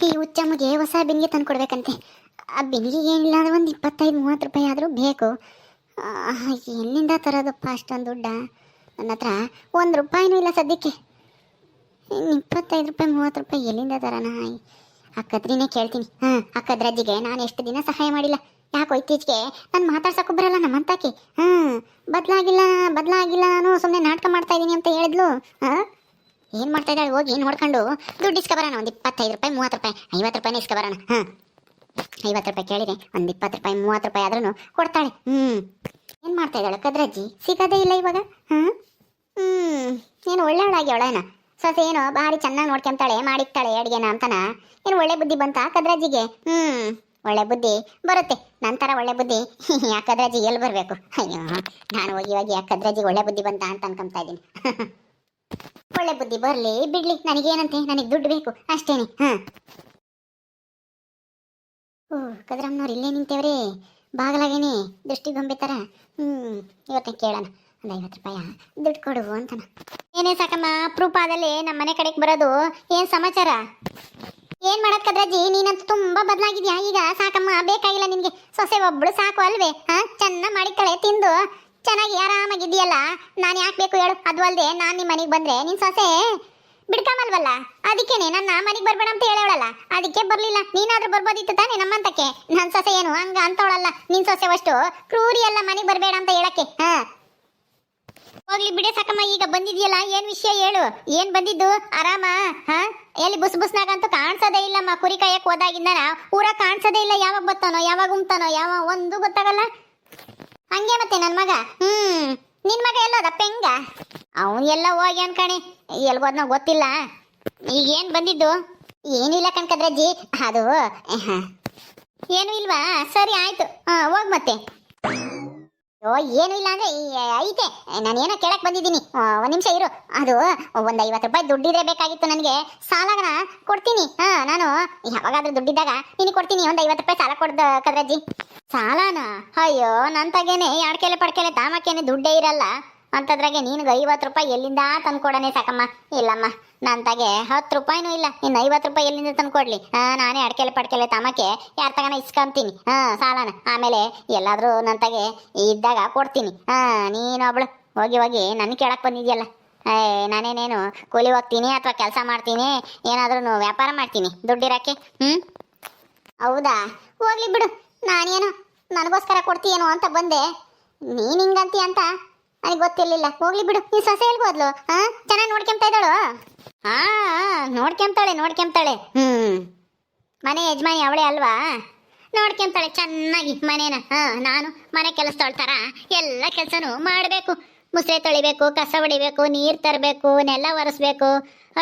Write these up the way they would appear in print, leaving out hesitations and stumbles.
ಈ ಹುಚ್ಚಮ್ಮಗೆ ಹೊಸ ಬಿನ್ಗೆ ತಂದು ಕೊಡ್ಬೇಕಂತೆ. ಆ ಬಿನ್ನಿಗೆ ಏನಿಲ್ಲ ಅಂದ್ರೆ ಒಂದು 25-30 ರೂಪಾಯಿ ಆದರೂ ಬೇಕು. ಎಲ್ಲಿಂದ ತರೋದಪ್ಪ ಅಷ್ಟೊಂದು ದುಡ್ಡ? ನನ್ನ ಹತ್ರ 1 ರೂಪಾಯಿನೂ ಇಲ್ಲ ಸದ್ಯಕ್ಕೆ. 25 ರೂಪಾಯಿ 30 ರೂಪಾಯಿ ಎಲ್ಲಿಂದ ತರೋಣ? ಅಕ್ಕದ್ರಿನೇ ಕೇಳ್ತೀನಿ. ಅಕ್ಕದ್ರಜ್ಜಿಗೆ ನಾನು ಎಷ್ಟು ದಿನ ಸಹಾಯ ಮಾಡಿಲ್ಲ. ಯಾಕೋ ಇತ್ತೀಚೆಗೆ ನಾನು ಮಾತಾಡ್ಸೋಕ್ಕೂ ಬರಲ್ಲ ನಮ್ಮಂತಾಕೆ. ಬದಲಾಗಿಲ್ಲ ನಾನು ಸುಮ್ಮನೆ ನಾಟಕ ಮಾಡ್ತಾ ಇದ್ದೀನಿ ಅಂತ ಹೇಳಿದ್ಲು. ಏನು ಮಾಡ್ತಾ ಇದ್ದಾಳೆ? ಹೋಗಿ ನೋಡ್ಕೊಂಡು ದುಡ್ಡು ಇಸ್ಕೊಬರೋಣ. ಒಂದು 25 ರೂಪಾಯಿ 30 ರೂಪಾಯಿ 50 ರೂಪಾಯಿನೇ ಇಸ್ಕೊಬರೋಣ. 50 ರೂಪಾಯಿ ಕೇಳಿದೆ, ಒಂದು 20 ರೂಪಾಯಿ 30 ರೂಪಾಯಿ ಆದ್ರೂ ಕೊಡ್ತಾಳೆ. ಏನು ಮಾಡ್ತಾ ಇದ್ದಾಳೆ ಕದ್ರಜ್ಜಿ? ಸಿಗೋದೇ ಇಲ್ಲ ಇವಾಗ. ಏನು ಒಳ್ಳೆಯವಳಾಗ್ಯವಳೇನ? ಸೊಸೆ ಏನೋ ಭಾರಿ ಚೆನ್ನಾಗಿ ನೋಡ್ಕೊಂತಾಳೆ, ಮಾಡಿಕ್ತಾಳೆ ಅಡುಗೆನ ಅಂತನ. ಏನು ಒಳ್ಳೆ ಬುದ್ಧಿ ಬಂತಾ ಕದ್ರಜ್ಜಿಗೆ? ಒಳ್ಳೆ ಬುದ್ಧಿ ಬರುತ್ತೆ. ನಂತರ ಒಳ್ಳೆ ಬುದ್ಧಿ ಆ ಕದ್ರಜ್ಜಿ ಎಲ್ಲಿ ಬರಬೇಕು? ಅಯ್ಯೋ, ನಾನು ಹೋಗಿ ಆ ಕದ್ರಜ್ಜಿಗೆ ಒಳ್ಳೆ ಬುದ್ಧಿ ಬಂತ ಅಂತ ಅನ್ಕೊಂತಾ ಇದ್ದೀನಿ. ಒಳ್ಳೆ ಬುದ್ಧಿ ಬರಲಿ ಬಿಡ್ಲಿ, ನನಗೇನಂತೆ, ನನಗೆ ದುಡ್ಡು ಬೇಕು ಅಷ್ಟೇನೆ. ಕದ್ರಮ್ಮನವ್ರು ಇಲ್ಲೇ ನಿಂತೇವ್ರಿ, ಬಾಗಲಾಗೇನೆ ದೃಷ್ಟಿಗೊಂಬೆ ಥರ. ಇವತ್ತೇ ಕೇಳೋಣ, ಒಂದು 50 ರೂಪಾಯಿ ದುಡ್ಡು ಕೊಡು ಅಂತನ. ಏನೇ ಸಾಕಮ್ಮ, ಅಪರೂಪದಲ್ಲಿ ನಮ್ಮ ಮನೆ ಕಡೆಗೆ ಬರೋದು, ಏನು ಸಮಾಚಾರ? ಏನು ಮಾಡೋದು ಕದ್ರಜ್ಜಿ, ನೀನಂತೂ ತುಂಬ ಬದಲಾಗಿದ್ಯಾ ಈಗ. ಸಾಕಮ್ಮ, ಬೇಕಾಗಿಲ್ಲ ನಿನಗೆ, ಸೊಸೆ ಒಬ್ಬಳು ಸಾಕು ಅಲ್ವೇ? ಚೆನ್ನಾಗಿ ಮಾಡಿಕಳೆ, ತಿಂದು ಚೆನ್ನಾಗಿ ಆರಾಮಾಗಿದ್ದೀಯಲ್ಲ. ನಾನು ಯಾಕೆ ಬೇಕು ಹೇಳು? ಅದು ಅಲ್ಲದೆ ನಾನು ನಿಮ್ಮ ಮನೆಗೆ ಬಂದರೆ ನಿನ್ನ ಸೊಸೆ ಬಿಡ್ಕೊಂಬಲ್ವಲ್ಲ, ಅದಕ್ಕೇನೆ ನನ್ನ ಮನೆಗೆ ಬರಬೇಡ ಅಂತ ಹೇಳೋಳಲ್ಲ, ಅದಕ್ಕೆ ಬರಲಿಲ್ಲ. ನೀನಾದ್ರೂ ಬರ್ಬೋದಿತ್ತು ತಾನೇ ನಮ್ಮಂತಕ್ಕೆ. ನನ್ನ ಸೊಸೆ ಏನು ಹಂಗ ಅಂತವಳಲ್ಲ, ನಿನ್ನ ಸೊಸೆ ಅಷ್ಟು ಕ್ರೂರಿ ಎಲ್ಲ ಮನೆಗೆ ಬರಬೇಡ ಅಂತ ಹೇಳಕ್ಕೆ. ಹೋಗ್ಲಿ ಬಿಡೆ ಸಾಕಮ್ಮ, ಈಗ ಬಂದಿದ್ಯಲ್ಲ, ಏನು ವಿಷಯ ಹೇಳು? ಏನು ಬಂದಿದ್ದು? ಆರಾಮ? ಎಲ್ಲಿ ಬುಸ್ನಾಗಂತೂ ಕಾಣಿಸೋದೇ ಇಲ್ಲಮ್ಮ. ಕುರಿ ಕಾಯಕ್ಕೆ ಹೋದಾಗಿಂದನ ಊರ ಕಾಣಿಸೋದೇ ಇಲ್ಲ. ಯಾವಾಗ ಬರ್ತಾನೋ, ಯಾವಾಗ ಉಮ್ತಾನೋ, ಒಂದು ಗೊತ್ತಾಗಲ್ಲ. ಹಂಗೆ ಮತ್ತೆ ನನ್ನ ಮಗ. ನಿನ್ನ ಮಗ ಎಲ್ಲೋದ ಪೆಂಗ? ಅವನು ಎಲ್ಲ ಹೋಗಿ ಅನ್ಕಣೆ, ಎಲ್ಗೋದ್ನೋ ಗೊತ್ತಿಲ್ಲ. ಈಗ ಏನು ಬಂದಿದ್ದು? ಏನಿಲ್ಲ ಕಣ್ಕದ್ರಜ್ಜಿ, ಅದು ಏನು ಇಲ್ವಾ? ಸರಿ ಆಯ್ತು, ಹೋಗ್ ಮತ್ತೆ. ಏನು ಇಲ್ಲ ಅಂದ್ರೆ ಐತೆ, ನಾನೇನೋ ಕೇಳಕ್ ಬಂದಿದ್ದೀನಿ. ಒಂದು ನಿಮಿಷ ಇರು. ಅದು ಒಂದು 50 ರೂಪಾಯಿ ದುಡ್ಡಿದ್ರೆ ಬೇಕಾಗಿತ್ತು ನನಗೆ. ಸಾಲನ ಕೊಡ್ತೀನಿ. ನಾನು ಯಾವಾಗಾದ್ರೂ ದುಡ್ಡಿದ್ದಾಗ ನಿನಗೆ ಕೊಡ್ತೀನಿ. ಒಂದು 50 ರೂಪಾಯಿ ಸಾಲ ಕೊಡ್ದ ಕದ್ರಜ್ಜಿ. ಸಾಲನ? ಅಯ್ಯೋ, ನಂತಾಗೇನೆ ಅಡ್ಕೆಲೆ ಪಡ್ಕೆಲೆ ತಾಮಕ್ಕೇನೆ ದುಡ್ಡೇ ಇರಲ್ಲ ಅಂತದ್ರಾಗೆ ನಿನಗೆ 50 ರೂಪಾಯಿ ಎಲ್ಲಿಂದ ತಂದ್ಕೊಡನೆ ಸಾಕಮ್ಮ. ಇಲ್ಲಮ್ಮ, ನಂತಾಗೆ 10 ರೂಪಾಯಿನೂ ಇಲ್ಲ, ಇನ್ನು 50 ರೂಪಾಯಿ ಎಲ್ಲಿಂದ ತಂದ್ಕೊಡ್ಲಿ? ನಾನೇ ಅಡ್ಕೆಲೆ ಪಡ್ಕೆಲೆ ತಾಮಕ್ಕೆ ಯಾರ ತಗನ ಇಸ್ಕೊಂತೀನಿ ಸಾಲನ. ಆಮೇಲೆ ಎಲ್ಲಾದ್ರೂ ನಂತಾಗೆ ಇದ್ದಾಗ ಕೊಡ್ತೀನಿ. ನೀನೊಬ್ಳು ಹೋಗಿ ನನ್ನ ಕೇಳಕ್ ಬಂದಿದ್ಯಲ್ಲ. ನಾನೇನೇನು ಕೂಲಿ ಹೋಗ್ತೀನಿ ಅಥವಾ ಕೆಲಸ ಮಾಡ್ತೀನಿ, ಏನಾದ್ರೂ ವ್ಯಾಪಾರ ಮಾಡ್ತೀನಿ ದುಡ್ಡಿರಕ್ಕೆ? ಹೌದಾ? ಹೋಗ್ಲಿ ಬಿಡು, ನಾನೇನು ನನಗೋಸ್ಕರ ಕೊಡ್ತೀಯೇನೋ ಅಂತ ಬಂದೆ. ನೀನು ಹಿಂಗಂತಿ ಅಂತ ನನಗೆ ಗೊತ್ತಿರಲಿಲ್ಲ. ಹೋಗ್ಲಿ ಬಿಡು. ನೀನು ಸೊಸೆ ಎಲ್ಗೂ ಹೋದ್ಲು? ಚೆನ್ನಾಗಿ ನೋಡ್ಕೊಂತ ಇದ್ದಾಳು? ನೋಡ್ಕೊಂತಾಳೆ. ಮನೆ ಯಜಮಾನಿ ಅವಳೇ ಅಲ್ವಾ? ನೋಡ್ಕೊಂತಾಳೆ ಚೆನ್ನಾಗಿ ಮನೇನ. ನಾನು ಮನೆ ಕೆಲಸದವಳ ಥರ ಎಲ್ಲ ಕೆಲಸನೂ ಮಾಡಬೇಕು. ಮುಸ್ರೆ ತೊಳಿಬೇಕು, ಕಸ ಹೊಡಿಬೇಕು, ನೀರು ತರಬೇಕು, ನೆಲ ಒರೆಸ್ಬೇಕು,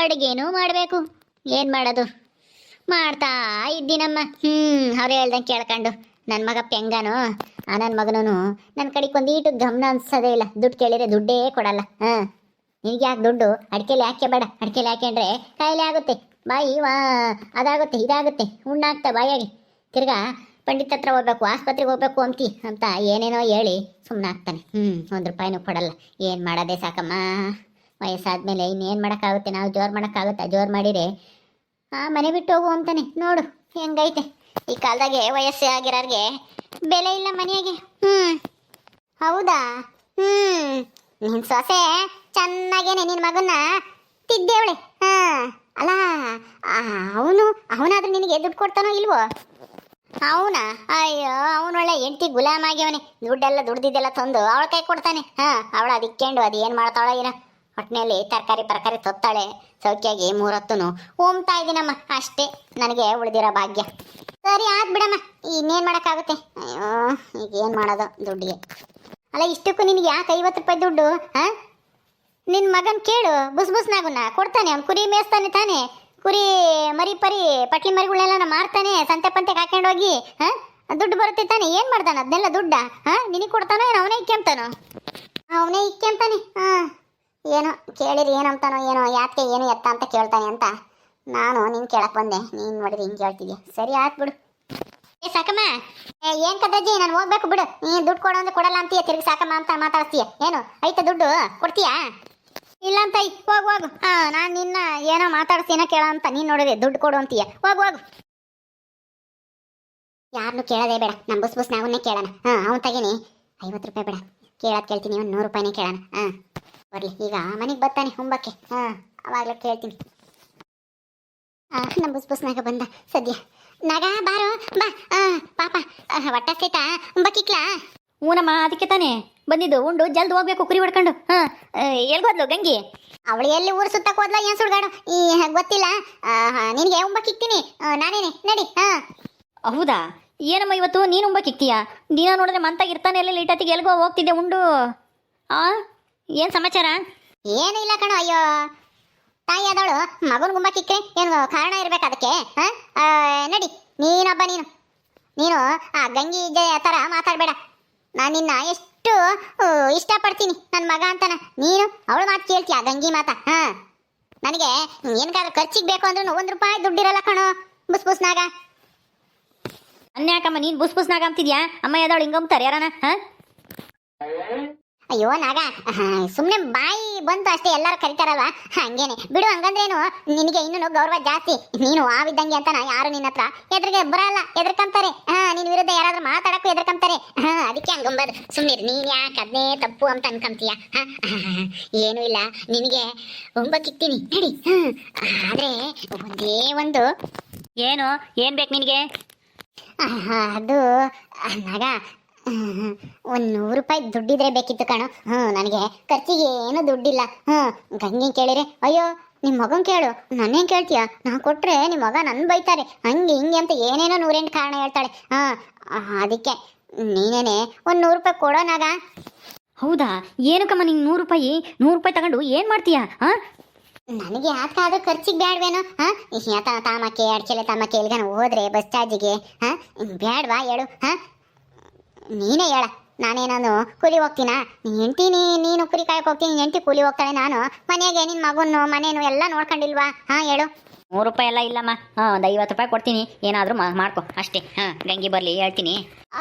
ಅಡುಗೆನೂ ಮಾಡಬೇಕು. ಏನು ಮಾಡೋದು, ಮಾಡ್ತಾ ಇದ್ದೀನಮ್ಮ. ಅವ್ರು ಹೇಳ್ದಂಗೆ ಕೇಳ್ಕೊಂಡು. ನನ್ನ ಮಗ ಪೆಂಗನು, ನನ್ನ ಮಗನೂ ನನ್ನ ಕಡೆಗೆ ಒಂದೀಟು ಗಮನ ಅನ್ಸೋದೇ ಇಲ್ಲ. ದುಡ್ಡು ಕೇಳಿದ್ರೆ ದುಡ್ಡೇ ಕೊಡಲ್ಲ. ನಿನಗೆ ಯಾಕೆ ದುಡ್ಡು? ಅಡಿಕೆಲಿ ಯಾಕೆ ಬೇಡ? ಅಡಿಕೆಲಿ ಯಾಕೆಂದ್ರೆ ಕಾಯಿಲೆ ಆಗುತ್ತೆ, ಬಾಯಿ ಅದಾಗುತ್ತೆ ಇದಾಗುತ್ತೆ, ಹುಣ್ಣಾಗ್ತಾ ಬಾಯಾಗಿ. ತಿರ್ಗಾ ಪಂಡಿತ ಹತ್ರ ಹೋಗ್ಬೇಕು, ಆಸ್ಪತ್ರೆಗೆ ಹೋಗ್ಬೇಕು ಅಂತ ಏನೇನೋ ಹೇಳಿ ಸುಮ್ಮನಾಗ್ತಾನೆ. 1 ರೂಪಾಯಿನೂ ಕೊಡಲ್ಲ. ಏನು ಮಾಡೋದೇ ಸಾಕಮ್ಮ, ವಯಸ್ಸಾದ್ಮೇಲೆ ಇನ್ನೇನು ಮಾಡೋಕ್ಕಾಗುತ್ತೆ? ನಾವು ಜೋರು ಮಾಡೋಕ್ಕಾಗುತ್ತಾ? ಜೋರು ಮಾಡಿದರೆ ಮನೆ ಬಿಟ್ಟು ಹೋಗು ಅಂತಾನೆ. ನೋಡು ಹೆಂಗೈತೆ ಈ ಕಾಲದಾಗೆ. ವಯಸ್ಸು ಆಗಿರೋರಿಗೆ ಬೆಲೆ ಇಲ್ಲ ಮನೆಯಾಗೆ. ಹೌದಾ? ನಿನ್ನ ಸೊಸೆ ಚೆನ್ನಾಗೇನೆ ನಿನ್ನ ಮಗನ್ನ ತಿದ್ದೇವಳೆ. ಅಲ್ಲ, ಅವನಾದ್ರೂ ನಿನಗೆ ದುಡ್ಡು ಕೊಡ್ತಾನೋ ಇಲ್ವೋ? ಅವನಾ? ಅಯ್ಯೋ, ಅವನೊಳ್ಳೆ ಹೆಂಡತಿ ಗುಲಾಮ್ ಆಗ್ಯವನೆ. ದುಡ್ದಿದ್ದೆಲ್ಲ ತಂದು ಅವಳ ಕೈ ಕೊಡ್ತಾನೆ. ಅವಳು ಅದಕ್ಕೆಂಡು ಅದು ಏನು ಮಾಡ್ತಾಳೋ ಏನೋ. ಹೊಟ್ಟೆಯಲ್ಲಿ ತರಕಾರಿ ತೊತ್ತಾಳೆ. ಸೌಖ್ಯಾಗಿ 3 ಹೊತ್ತೂ ಉಮ್ತಾ ಇದ್ದೀನಮ್ಮ. ಅಷ್ಟೇ ನನಗೆ ಉಳಿದಿರೋ ಭಾಗ್ಯ. ಸರಿ ಆಯ್ತು ಬಿಡಮ್ಮ, ಇನ್ನೇನು ಮಾಡೋಕ್ಕಾಗುತ್ತೆ? ಅಯ್ಯೋ, ಈಗ ಏನು ಮಾಡೋದು ದುಡ್ಡಿಗೆ? ಅಲ್ಲ, ಇಷ್ಟಕ್ಕೂ ನಿನಗೆ ಯಾಕೆ 50 ರೂಪಾಯಿ ದುಡ್ಡು? ನಿನ್ನ ಮಗನ ಕೇಳು, ಬುಸ್ನಾಗುನ್ನ ಕೊಡ್ತಾನೆ. ಅವ್ನು ಕುರಿ ಮೇಯಿಸ್ತಾನೆ ತಾನೆ, ಕುರಿ ಮರಿ ಪಟ್ಲಿ ಮರಿಗಳನ್ನೆಲ್ಲ ಮಾರ್ತಾನೆ. ಸಂತೆ ಪಂತೆಗೆ ಹಾಕೊಂಡು ಹೋಗಿ ದುಡ್ಡು ಬರುತ್ತೆ ತಾನೆ. ಏನು ಮಾಡ್ತಾನೆ ಅದನ್ನೆಲ್ಲ ದುಡ್ಡ? ನಿನಗೆ ಕೊಡ್ತಾನೋ ಏನೋ ಅವನೇ ಇಕ್ಕೆಂತಾನೋ? ಅವನೇ ಇಕ್ಕೆಂತಾನೆ. ಏನೋ ಕೇಳಿರಿ ಏನಂತಾನೋ ಏನೋ, ಯಾಕೆ ಏನು ಎತ್ತ ಅಂತ ಕೇಳ್ತಾನೆ ಅಂತ ನಾನು ನಿನ್ನ ಕೇಳಕ್ಕೆ ಬಂದೆ. ನೀನು ನೋಡಿರಿ ಹಿಂಗೆ ಕೇಳ್ತಿದ್ಯಾ. ಸರಿ ಆಯ್ತು ಬಿಡು. ಸಾಕಮ್ಮ, ಏನು ಕದ್ರಜ್ಜಿ, ನಾನು ಹೋಗ್ಬೇಕು ಬಿಡು. ನೀನು ದುಡ್ಡು ಕೊಡೋ ಅಂದ್ರೆ ಕೊಡಲ್ಲ ಅಂತೀಯ, ತಿರುಗಿ ಸಾಕಮ್ಮ ಅಂತ ಮಾತಾಡ್ತೀಯ. ಏನು ಐತೆ ದುಡ್ಡು? ಕೊಡ್ತೀಯಾ? ಇಲ್ಲ ಅಂತ ಹೋಗು ಹೋಗು. ನಾನು ನಿನ್ನ ಏನೋ ಮಾತಾಡ್ತೀನೋ ಕೇಳ ಅಂತ ನೀನು ನೋಡಿದೆ ದುಡ್ಡು ಕೊಡು ಅಂತೀಯ. ಹೋಗು ಹೋಗು. ಯಾರನ್ನು ಕೇಳೋದೇ ಬೇಡ, ನಮ್ಮ ಬುಸ್ ನಾವನ್ನೇ ಕೇಳೋಣ. ಅವನು ತಗೀನಿ 50 ರೂಪಾಯಿ ಬೇಡ, ಕೇಳೋದು ಕೇಳ್ತೀನಿ, ಒಂದು 100 ರೂಪಾಯಿನೇ ಕೇಳೋಣ. ಬರಲಿ ಈಗ ಮನೆಗೆ ಬರ್ತಾನೆ ಹುಂಬಕ್ಕೆ. ಅವಾಗಲೇ ಕೇಳ್ತೀನಿ. ನಮ್ಮ ಬುಸ್ ನಾಗ ಬಂದ ಸದ್ಯ. ನಾಗ ಬಾರೋ ಬಾ. ಪಾಪ ಹೊಟ್ಟೆ ಸೈತಾ ಹುಂಬಕ್ಕಿಕ್ಲಾ? ಹೂನಮ್ಮ, ಅದಕ್ಕೆ ತಾನೇ ಬಂದಿದ್ದು. ಉಂಡು ಜಲ್ದಿ ಹೋಗ್ಬೇಕು ಕುರಿ ಹೊಡ್ಕೊಂಡು. ಎಲ್ಗೋದ್ಲು ಗಂಗಿ? ಅವಳು ಎಲ್ಲಿ ಊರು ಸುತ್ತಕ್ಕೆ ಹೋದ್ಲ ಏನು ಸುಡ್ಗಾಡು ಈ ಗೊತ್ತಿಲ್ಲ. ನಿನಗೆ ಹುಂಬಕ್ಕಿಕ್ತೀನಿ ನಾನೇನೆ, ನಡಿ. ಹೌದಾ? ಏನಮ್ಮ ಇವತ್ತು ನೀನು ಹುಂಬಕ್ಕಿಕ್ತೀಯಾ? ದಿನ ನೋಡಿದ್ರೆ ಮಂತಾಗಿರ್ತಾನೆ, ಎಲ್ಲ ಲೇಟತ್ತಿಗೆ ಎಲ್ಗೋ ಹೋಗ್ತಿದ್ದೆ ಉಂಡು. ಏನು ಸಮಾಚಾರ? ಏನು ಇಲ್ಲ ಕಣೋ. ಅಯ್ಯೋ ತಾಯಿ ಆದವಳು ಮಗನ ಗುಂಬಕ್ಕಿಕ್ಕೆ ಏನು ಕಾರಣ ಇರ್ಬೇಕು ಅದಕ್ಕೆ. ನಡಿ ನೀನೊಬ್ಬ. ನೀನು ಆ ಗಂಗಿ ಥರ ಮಾತಾಡಬೇಡ. ನಾನು ನಿನ್ನ ಎಷ್ಟು ಇಷ್ಟಪಡ್ತೀನಿ ನನ್ನ ಮಗ ಅಂತಾನ. ನೀನು ಅವಳು ಮಾತು ಕೇಳ್ತೀಯ, ಗಂಗಿ ಮಾತಾ? ನನಗೆ ಏನಕ್ಕಾದ್ರೂ ಖರ್ಚಿಗೆ ಬೇಕು ಅಂದ್ರೂ 1 ರೂಪಾಯಿ ದುಡ್ಡಿರಲ್ಲ ಕಣೋ ಬುಸ್ನಾಗ. ಅನ್ಯಾಕಮ್ಮ ನೀನು ಬುಸ್ನಾಗ ಅಂತಿದ್ಯಾ? ಅಮ್ಮ ಯಾದವಳು ಹಿಂಗಂಬ್ತಾರೆ ಯಾರನ? ಅಯ್ಯೋ ನಾಗ, ಸುಮ್ಮನೆ ಬಾಯಿ ಬಂತು ಅಷ್ಟೇ, ಎಲ್ಲರೂ ಕರಿತಾರಲ್ವಾ ಹಂಗೇನೆ ಬಿಡು. ಹಂಗಂದ್ರೇನು ನಿನಗೆ ಇನ್ನೂ ಗೌರವ ಜಾಸ್ತಿ. ನೀನು ಆವಿದ್ದಂಗೆ ಅಂತಾನ ಯಾರು ನಿನ್ನ ಹತ್ರ ಎದುರಿಗೆ ಬರಲ್ಲ, ಎದ್ರಕಂತಾರೆ. ನಿನ್ನ ವಿರುದ್ಧ ಯಾರಾದ್ರೂ ಮಾತಾಡಕ್ಕೂ ಎದ್ರಕಂತಾರೆ. ಅದಕ್ಕೆ ಹಂಗಂಬದು. ಸುಮ್ಮನೆ ನೀನು ಯಾಕೆ ಅದನ್ನೇ ತಪ್ಪು ಅಂತ ಅನ್ಕೊಂತೀಯ? ಏನೂ ಇಲ್ಲ, ನಿನಗೆ ಒಂಬಕ್ಕಿಕ್ತೀನಿ ನಡಿ. ಆದರೆ ಒಂದೇ ಒಂದು. ಏನು ಬೇಕು ನಿನಗೆ? ಅದು ನಾಗ, 100 ರೂಪಾಯಿ ದುಡ್ಡಿದ್ರೆ ಬೇಕಿತ್ತು ಕಣೋ. ನನಗೆ ಖರ್ಚಿಗೆ ಏನೂ ದುಡ್ಡಿಲ್ಲ. ಗಂಗಿ ಕೇಳಿರೆ, ಅಯ್ಯೋ ನಿಮ್ಮ ಮಗನ್ ಕೇಳು, ನನ್ನೇನು ಕೇಳ್ತೀಯ? ನಾ ಕೊಟ್ರೆ ನಿಮ್ಮ ಮಗ ನನ್ನ ಬೈತಾರೆ, ಹಂಗೆ ಹಿಂಗೆ ಅಂತ ಏನೇನೋ 108 ಕಾರಣ ಹೇಳ್ತಾಳೆ. ಅದಕ್ಕೆ ನೀನೇನೆ ಒಂದು 100 ರೂಪಾಯಿ ಕೊಡೋನಾಗ. ಹೌದಾ? ಏನಕ್ಕಮ್ಮ ನಿಂಗೆ 100 ರೂಪಾಯಿ? 100 ರೂಪಾಯಿ ತಗೊಂಡು ಏನು ಮಾಡ್ತೀಯಾ? ನನಗೆ ಯಾಕಾದ್ರೂ ಖರ್ಚಿಗೆ ಬೇಡವೇನು? ತಾಮಕ್ಕೆ ಅಡ್ಚಲೆ ತಾಮಕ್ಕೆ ಎಲ್ಗಾನ ಹೋದ್ರೆ ಬಸ್ ಚಾರ್ಜಿಗೆ ಬೇಡವಾ ಹೇಳು? ನೀನೇ ಹೇಳ. ನಾನೇನಾನು ಕೂಲಿ ಹೋಗ್ತೀನಾ? ನೀನು ಕುರಿ ಕಾಯಕ್ಕೆ ಹೋಗ್ತೀನಿ, ಹೆಂಡತಿ ಕೂಲಿ ಹೋಗ್ತಾಳೆ. ನಾನು ಮನೆಗೆ ನಿನ್ನ ಮಗನ್ನು ಮನೇನು ಎಲ್ಲ ನೋಡ್ಕೊಂಡಿಲ್ವಾ? ಹೇಳು. 100 ರೂಪಾಯಿ ಎಲ್ಲ ಇಲ್ಲಮ್ಮ. ಒಂದು 50 ರೂಪಾಯಿ ಕೊಡ್ತೀನಿ, ಏನಾದರೂ ಮಾಡ್ಕೊ ಅಷ್ಟೇ. ಗಂಗಿ ಬರಲಿ ಹೇಳ್ತೀನಿ.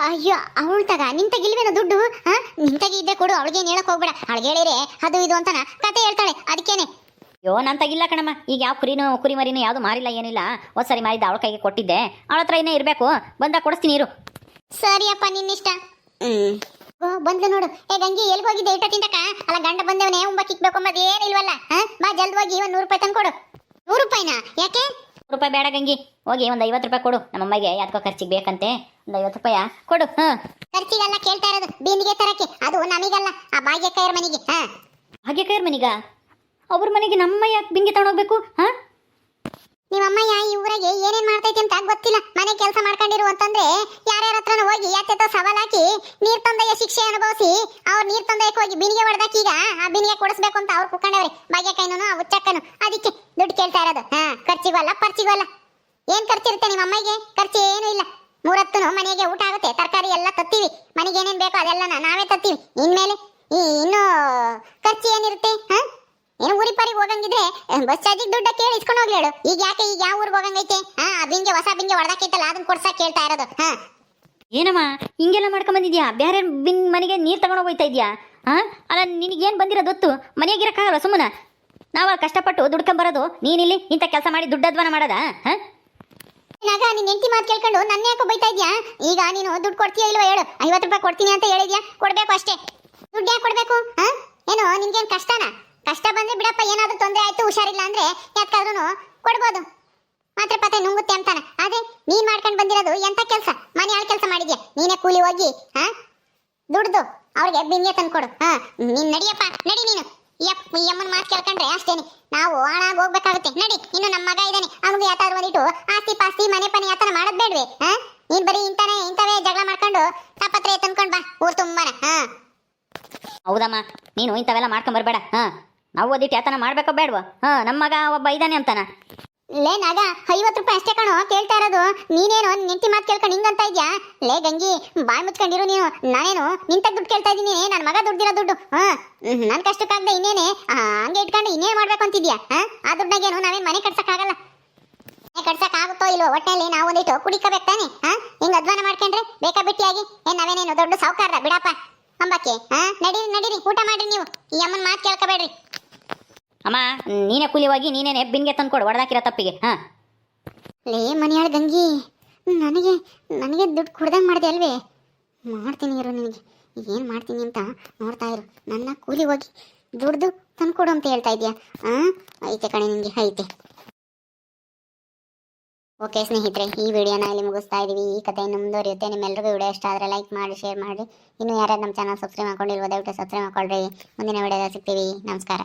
ಅಯ್ಯೋ ಅವಳು ತಗ, ನಿಂತಾಗಿಲ್ವೇನೋ ದುಡ್ಡು? ನಿಂತಾಗಿ ಇದ್ದೆ ಕೊಡು, ಅವಳಿಗೇನು ಹೇಳಕ್ ಹೋಗ್ಬೇಡ. ಅವಳಿಗೆ ಹೇಳಿರೆ ಅದು ಇದು ಅಂತಾನ ಕತೆ ಹೇಳ್ತಾಳೆ, ಅದಕ್ಕೇನೆ. ಅಯ್ಯೋ ನಂತಾಗಿಲ್ಲ ಕಣಮ್ಮ. ಈಗ ಯಾವ ಕುರಿ ಮರಿನೂ ಯಾವುದು ಮಾರಿಲ್ಲ, ಏನಿಲ್ಲ. ಒಂದ್ಸರಿ ಮಾರಿದ್ದ ಅವಳ ಕೈಗೆ ಕೊಟ್ಟಿದ್ದೆ, ಅವಳ ಹತ್ರ ಇನ್ನೇ ಇರಬೇಕು. ಬಂದಾಗ ಕೊಡಿಸ್ತೀನಿ ಇರು. ಸರಿಯಪ್ಪ, ನಿನ್ನಿಷ್ಟ. ಬಂದ್ಲು ನೋಡು. ಗಂಗಿ ಎಲ್ಗೋಗಿದ್ದೆ ಇಟ್ಟತಿಂತಕ? ಅಲ್ಲ ಗಂಡ ಬಂದವನೇ ಉಂಬಕ್ಕಿಕ್ಬೇಕು ಅಂಬದು ಏನಿಲ್ವಲ್ಲ. ಬಾ ಜಲ್ದಿ ಹೋಗಿ ಒಂದು 100 ರೂಪಾಯಿ ತಂದು ಕೊಡು. 100 ರೂಪಾಯಿನಾ? ಯಾಕೆ? 100 ರೂಪಾಯಿ ಬೇಡ ಗಂಗಿ, ಹೋಗಿ ಒಂದು 50 ರೂಪಾಯಿ ಕೊಡು. ನಮ್ಮಮ್ಮಗೆ ಯಾಕೋ ಖರ್ಚಿಗೆ ಬೇಕಂತೆ, ಒಂದು 50 ರೂಪಾಯಿ ಕೊಡು. ಖರ್ಚಿಗೆಲ್ಲ ಕೇಳ್ತಾ ಇರೋದು ಬೀನಿಗೆ ತರಕ್ಕೆ, ಅದು ನಮಗಲ್ಲ, ಆ ಭಾಗ್ಯಕ್ಕಯ್ಯರ ಮನೆಗೆ. ಭಾಗ್ಯಕ್ಕಯ್ಯರ ಮನೆಗ? ಅವ್ರ ಮನೆಗೆ ನಮ್ಮ ಯಾಕೆ ಬಿಂಗೆ ತಗೊಂಡೋಗ್ಬೇಕು? ನಿಮ್ಮಮ್ಮಯ್ಯ ಈ ಊರಾಗೆ ಏನೇನ್ ಮಾಡ್ತೈತಿ ಅಂತ ಗೊತ್ತಿಲ್ಲ. ಮನೆ ಕೆಲಸ ಮಾಡ್ಕೊಂಡಿರು ಅಂತಂದ್ರೆ ಯಾರ್ಯಾರ ಹತ್ರನ ಹೋಗಿ ಯಾಕೆ ಸವಾಲ್ ಹಾಕಿ ನೀರ್ ತಂದೆಯ ಶಿಕ್ಷೆ ಅನುಭವಿಸಿ ಅವ್ರು ನೀರ್ ತಂದೆಯಕ್ಕೆ ಹೋಗಿ ಬಿನಿಗೆ ಹೊಡೆದಾಕಿ ಈಗ ಆ ಬಿನಿಗೆ ಕೊಡಿಸ್ಬೇಕು ಅಂತ ಅವ್ರು ಕುಕ್ಕಂಡವ್ರೆ. ಭಾಗ್ಯಕ್ಕಯ್ಯನೂ ಆ ಹುಚ್ಚಕ್ಕನು. ಅದಕ್ಕೆ ದುಡ್ಡು ಕೇಳ್ತಾ ಇರೋದು. ಖರ್ಚಿಗಲ್ಲ ಪರ್ಚಿಗಲ್ಲ. ಏನ್ ಖರ್ಚಿರುತ್ತೆ ನಿಮ್ಮ ಅಮ್ಮಗೆ? ಖರ್ಚು ಏನೂ ಇಲ್ಲ. 3 ಹೊತ್ತು ಮನೆಗೆ ಊಟ ಆಗುತ್ತೆ, ತರಕಾರಿ ಎಲ್ಲ ತತ್ತೀವಿ. ಮನೆಗೆ ಏನೇನ್ ಬೇಕೋ ಅದೆಲ್ಲ ನಾವೇ ತತ್ತೀವಿ. ಇನ್ಮೇಲೆ ಇನ್ನು ಖರ್ಚು ಏನಿರುತ್ತೆ? ಏನು ಊರಿ ಪಾರಿಗೆ ಹೋಗಂಗಿದ್ರೆ ಬಸ್ ಚಾರ್ಜಿಗೆ ದುಡ್ಡ ಕೇಳಿ ಇಸ್ಕೊಂಡು ಹೋಗ್ಲಿ ಹೇಳು. ಈಗ ಯಾಕೆ ಈಗ ಯಾವ ಊರಿಗೆ ಹೋಗಂಗೈತೆ? ಬಿಂಗೆ ಹೊಸ ಬಿಂಗೆ ಹೊಡೆದಾಕೈತಲ್ಲ, ಅದನ್ನ ಕೊಡ್ಸಕ್ ಕೇಳ್ತಾ ಇರೋದು. ಏನಮ್ಮ ಹಿಂಗೆಲ್ಲ ಮಾಡ್ಕೊಂಡ್ ಬಂದಿದ್ಯಾ? ಬೇರೆ ಮನೆಗೆ ನೀರು ತಗೊಂಡು ಹೋಗ್ತಾ ಇದ್ಯಾ? ಅಲ್ಲ ನಿನಗೇನು ಬಂದಿರೋದು ಗೊತ್ತು? ಮನೆಯಾಗಿರಕ್ಕಾಗಲ್ಲ ಸುಮ್ಮನ. ನಾವು ಕಷ್ಟಪಟ್ಟು ದುಡ್ಕೊಂಬರೋದು, ನೀನಿಲ್ಲಿ ಇಂಥ ಕೆಲಸ ಮಾಡಿ ದುಡ್ಡಧ್ವಾನ ಮಾಡೋದ? ನಾಗ ನಿನ್ನ ಹೆಂಡತಿ ಮಾತು ಕೇಳ್ಕೊಂಡು ನನ್ನ ಯಾಕೋ ಬೈತಾ ಇದ್ಯಾ? ಈಗ ನೀನು ದುಡ್ಡು ಕೊಡ್ತೀಯಾ ಇಲ್ವೋ ಹೇಳು. 50 ರೂಪಾಯಿ ಕೊಡ್ತೀನಿ ಅಂತ ಹೇಳಿದ್ಯಾ, ಕೊಡ್ಬೇಕು ಅಷ್ಟೇ. ದುಡ್ಡು ಯಾಕೆ ಕೊಡ್ಬೇಕು? ಏನೋ ನಿನ್ಗೇನು ಕಷ್ಟನಾ? ಕಷ್ಟ ಬಂದ್ರೆ ಬಿಡಪ್ಪ, ಏನಾದ್ರೂ ತೊಂದರೆ ಆಯ್ತು ಹುಷಾರಿಲ್ಲ ಅಂದ್ರೆ ಯಾಕಾದ್ರೂ ಕೊಡ್ಬೋದು. ಮಾತ್ರ ಪತ್ತೆ ನುಂಗುತ್ತೆ ಅಂತಾನೆ. ಆದ್ರೆ ನೀನ್ ಮಾಡ್ಕೊಂಡು ಬಂದಿರೋದು ಎಂತ ಕೆಲಸ? ಮನೆ ಆಳ್ ಕೆಲಸ ಮಾಡಿದ್ಯಾ? ನೀನೇ ಕೂಲಿ ಹೋಗಿ ದುಡ್ದು ಅವ್ರಿಗೆ ಬಿಂಗೆ ತಂದ್ಕೊಡು. ನೀನ್ ನಡಿಯಪ್ಪ, ನಡಿ ನೀನು. ಈ ಅಮ್ಮನ ಮಾತು ಕೇಳ್ಕೊಂಡ್ರೆ ಅಷ್ಟೇನೆ, ನಾವು ಹಾಳಾಗಿ ಹೋಗ್ಬೇಕಾಗುತ್ತೆ. ನಡಿ. ಇನ್ನು ನಮ್ಮ ಮಗ ಇದ್ದಾನೆ, ಅವನಿಗೆ ಯಾತಾದ್ರು ಒಂದಿಟ್ಟು ಆಸ್ತಿ ಪಾಸ್ತಿ ಮನೆ ಪನೆ ಯಾತನ ಮಾಡೋದ್ ಬೇಡ್ವೆ? ನೀನ್ ಬರೀ ಇಂಥವೇ ಜಗಳ ಮಾಡ್ಕೊಂಡು ತಾಪತ್ರೆ ತಂದ್ಕೊಂಡ್ ಬಾ ಊರ್ ತುಂಬಾನ. ಹೌದಮ್ಮ, ನೀನು ಇಂಥವೆಲ್ಲ ಮಾಡ್ಕೊಂಡ್ ಬರ್ಬೇಡ. ನಾವು ಓದಿಟ್ಟು ಯಾತನ ಮಾಡ್ಬೇಕೋ ಬೇಡವಾ? ನಮ್ಮ ಮಗ ಒಬ್ಬ ಇದ್ದಾನೆ ಅಂತಾನ. ಲೇ ನಾಗ, 50 ರೂಪಾಯಿ ಅಷ್ಟೇ ಕಣೋ ಕೇಳ್ತಾ ಇರೋದು. ನೀನೇನು ನೆಂಟಿ ಮಾತು ಕೇಳ್ಕೊಂಡು ಹಿಂಗಂತ ಇದ್ಯಾ? ಲೇ ಗಂಗಿ, ಬಾಯಿ ಮುಚ್ಕೊಂಡಿರು ನೀನು. ನಾನೇನು ನಿಂತಾಗ ದುಡ್ಡು ಕೇಳ್ತಾ ಇದ್ದೀನಿ? ನನ್ನ ಮಗ ದುಡ್ದಿರೋ ದುಡ್ಡು. ನನ್ ಕಷ್ಟಕ್ಕಾಗದೆ ಇನ್ನೇನೆ ಹಂಗೆ ಇಟ್ಕೊಂಡು ಇನ್ನೇನು ಮಾಡ್ಬೇಕು ಅಂತಿದ್ಯಾ? ಆ ದುಡ್ಡಾಗೇನು ನಾವೇನು ಮನೆ ಕಟ್ಸಕ್ಕಾಗಲ್ಲ. ಮನೆ ಕಟ್ಸಕ್ಕಾಗುತ್ತೋ ಇಲ್ವೋ, ಒಟ್ಟಲ್ಲಿ ನಾವು ಒಂದಿಟ್ಟು ಕುಡಿಕಬೇಕು ತಾನೆ. ಹಿಂಗೆ ಅಧ್ವಾನ ಮಾಡ್ಕೊಂಡ್ರೆ ಬೇಕಾ ಬಿಟ್ಟಿಯಾಗಿ ನಾವೇನೇನು ದೊಡ್ಡ ಸಾವುಕಾರ ಬಿಡಪ್ಪ ಅಂಬಕ್ಕೆ. ನಡೀರಿ ಊಟ ಮಾಡ್ರಿ ನೀವು. ಈ ಅಮ್ಮನ ಮಾತು ಕೇಳ್ಕೊಬೇಡ್ರಿ. ಅಮ್ಮ ನೀನೇ ಕೂಲಿ ಹೋಗಿ ನೀನೇನೆ ಬಿನ್ಗೆ ತಂದ್ಕೊಡು ಹೊಡೆದಾಕಿರೋ ತಪ್ಪಿಗೆ ಹಾಂ. ಲೇ ಮನೆಯಾಳ ಗಂಗಿ, ನನಗೆ ನನಗೆ ದುಡ್ಡು ಕೊಡ್ದಂಗೆ ಮಾಡಿದೆ ಅಲ್ವೇ? ಮಾಡ್ತೀನಿ ಇರು, ನಿನಗೆ ಏನು ಮಾಡ್ತೀನಿ ಅಂತ ನೋಡ್ತಾ ಇರು. ನನ್ನ ಕೂಲಿ ಹೋಗಿ ದುಡ್ದು ತಂದ್ಕೊಡು ಅಂತ ಹೇಳ್ತಾ ಇದೆಯಾ? ಐತೆ ಕಣೆ ನಿನಗೆ, ಐತೆ. ಓಕೆ ಸ್ನೇಹಿತರೆ, ಈ ವಿಡಿಯೋನ ಇಲ್ಲಿ ಮುಗಿಸ್ತಾ ಇದ್ದೀವಿ. ಈ ಕಥೆ ಮುಂದುವರಿಯುತ್ತೆ. ನಿಮ್ಮೆಲ್ಲರಿಗೂ ವಿಡಿಯೋ ಇಷ್ಟ ಆದರೆ ಲೈಕ್ ಮಾಡಿ, ಶೇರ್ ಮಾಡಿ. ಇನ್ನೂ ಯಾರ್ಯಾರು ನಮ್ಮ ಚಾನಲ್ ಸಬ್ಸ್ಕ್ರೈಬ್ ಮಾಡ್ಕೊಂಡಿಲ್ವೋ ದಯವಿಟ್ಟು ಸಬ್ಸ್ಕ್ರೈಬ್ ಮಾಡ್ಕೊಳ್ರಿ. ಮುಂದಿನ ವಿಡಿಯೋದಲ್ಲಿ ಸಿಗ್ತೀವಿ. ನಮಸ್ಕಾರ.